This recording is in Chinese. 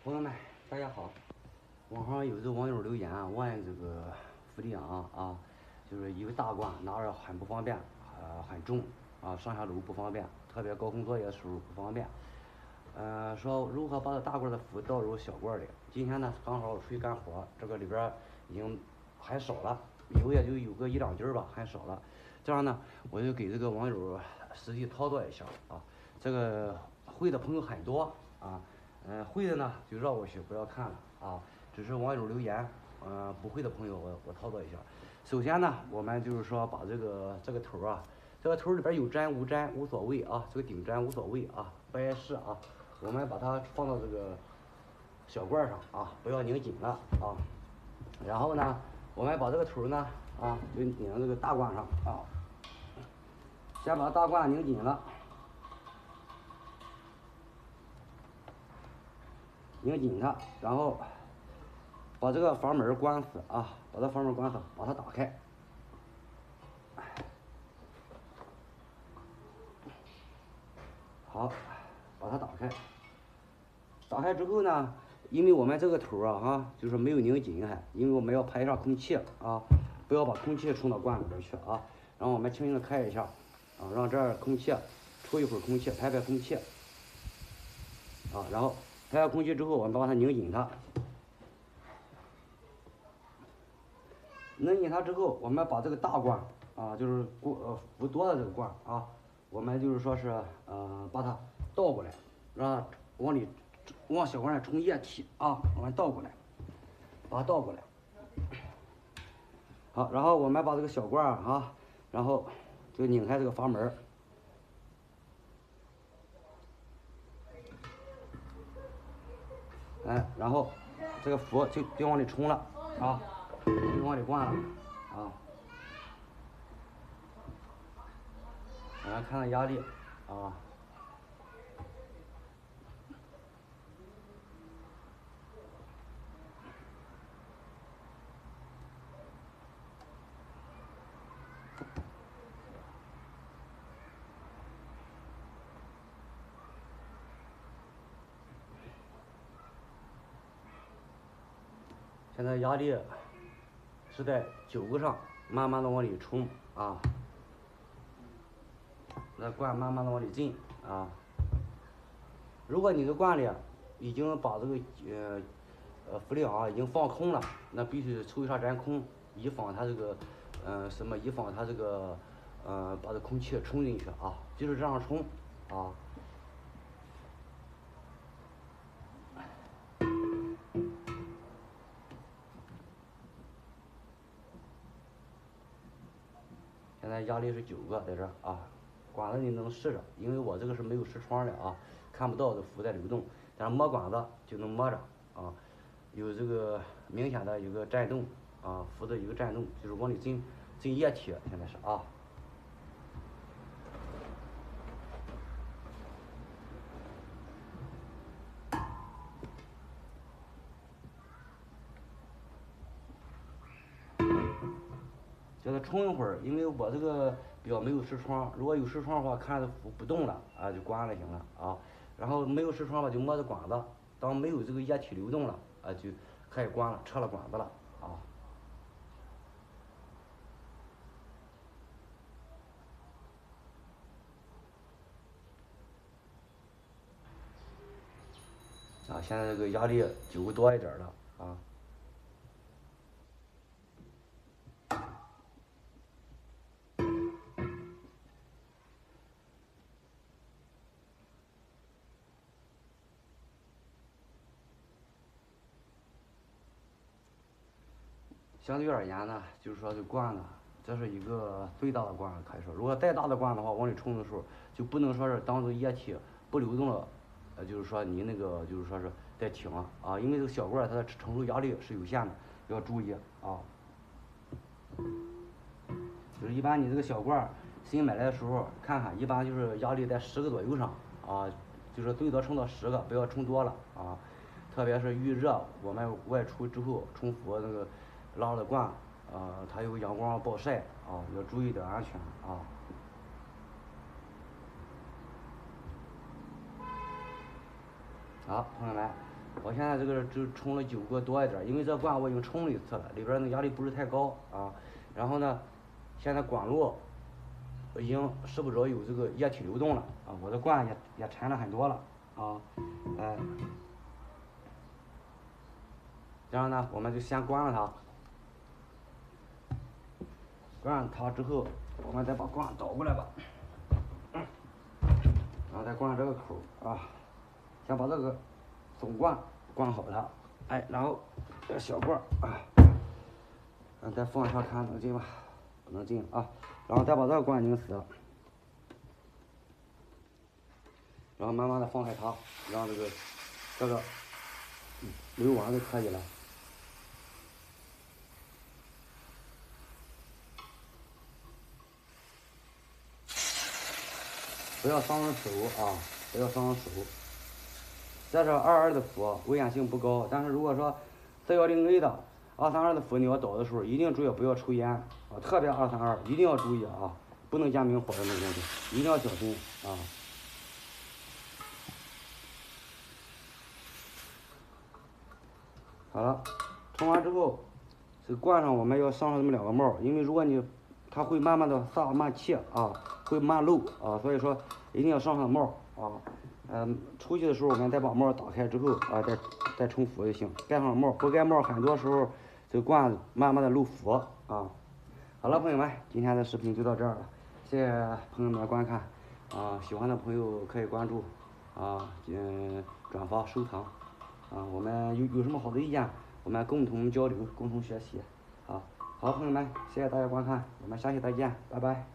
朋友们，大家好。网上有个网友留言问这个伏地昂就是一个大罐拿着很不方便，很重上下楼不方便，特别高空作业的时候不方便。说如何把这大罐的伏倒入小罐里。今天呢，刚好我出去干活，这个里边已经很少了，油也就有个1-2斤吧，很少了。这样呢，我就给这个网友实际操作一下这个会的朋友很多会的呢就绕过去不要看了只是网友留言，不会的朋友我操作一下。首先呢，我们就是说把这个头这个头里边有粘无粘无所谓这个顶粘无所谓不碍事我们把它放到这个小罐上不要拧紧了然后呢，我们把这个头呢就拧到这个大罐上先把大罐拧紧了。拧紧它，然后把这个阀门关死把这阀门关死，把它打开。好，把它打开。打开之后呢，因为我们这个头就是没有拧紧因为我们要排上空气不要把空气冲到罐里边去然后我们轻轻的开一下让这儿空气出一会儿空气，排空气然后排完空气之后，我们把它拧紧它。拧紧它之后，我们把这个大罐就是伏多的这个罐我们就是说是把它倒过来，让往小罐上冲液体我们倒过来，把它倒过来。好，然后我们把这个小罐然后就拧开这个阀门。然后这个伏就往里冲了就往里灌了我们看看压力现在压力是在9个上，慢慢的往里冲那罐慢慢的往里进如果你的罐里已经把这个伏地昂已经放空了，那必须抽一下真空，以防它这个以防它这个把这空气冲进去就是这样冲现在压力是9个在这管子你能试着，因为我这个是没有视窗的看不到这伏在流动，但是摸管子就能摸着有这个明显的一个震动伏的一个震动，就是往里进液体，现在是叫它冲一会儿，因为我这个表没有视窗，如果有视窗的话，看着伏不动了就关了行了然后没有视窗吧，就摸着管子，当没有这个液体流动了就开始关了，撤了管子了现在这个压力9个多一点了相对而言呢，就是说这罐子，这是一个最大的罐子，可以说，如果再大的罐的话，往里冲的时候就不能说是当这液体不流动了，就是说你那个就是说是再停因为这个小罐它的承受压力是有限的，要注意就是一般你这个小罐新买来的时候，看看一般就是压力在10个左右上就是最多冲到10个，不要冲多了特别是遇热，我们外出之后冲伏那个拉的罐它有阳光暴晒要注意点安全好，朋友们，我现在这个只冲了9个多一点，因为这罐我已经冲了一次了，里边那压力不是太高啊。然后呢，现在管路已经时不着有这个液体流动了啊，我的罐也沉了很多了啊，然后呢，我们就先关了它，关上它之后，我们再把罐倒过来吧，然后再关上这个口啊，先把这个总罐关好它，哎，然后这个小罐啊，再放一下看能进吧，不能进啊，然后再把这个罐拧死，然后慢慢的放开它，让这个流完就可以了。不要伤人手啊，不要伤人手。这是22的氟，危险性不高，但是如果说410A 的232的氟，你要倒的时候一定注意不要抽烟啊，特别232一定要注意啊，不能加明火的那种东西，一定要小心啊。好了，冲完之后，这罐上我们要上上这么2个帽，因为如果它会慢慢的撒慢气啊，会慢漏啊，所以说一定要上上帽啊。出去的时候我们再把帽打开之后啊，再冲氟就行。盖上帽，不盖帽，很多时候这罐子慢慢的漏氟啊。好了，朋友们，今天的视频就到这儿了，谢谢朋友们的观看啊，喜欢的朋友可以关注啊，转发收藏啊，我们有什么好的意见，我们共同交流，共同学习啊。好，朋友们，谢谢大家观看，我们下期再见，拜拜。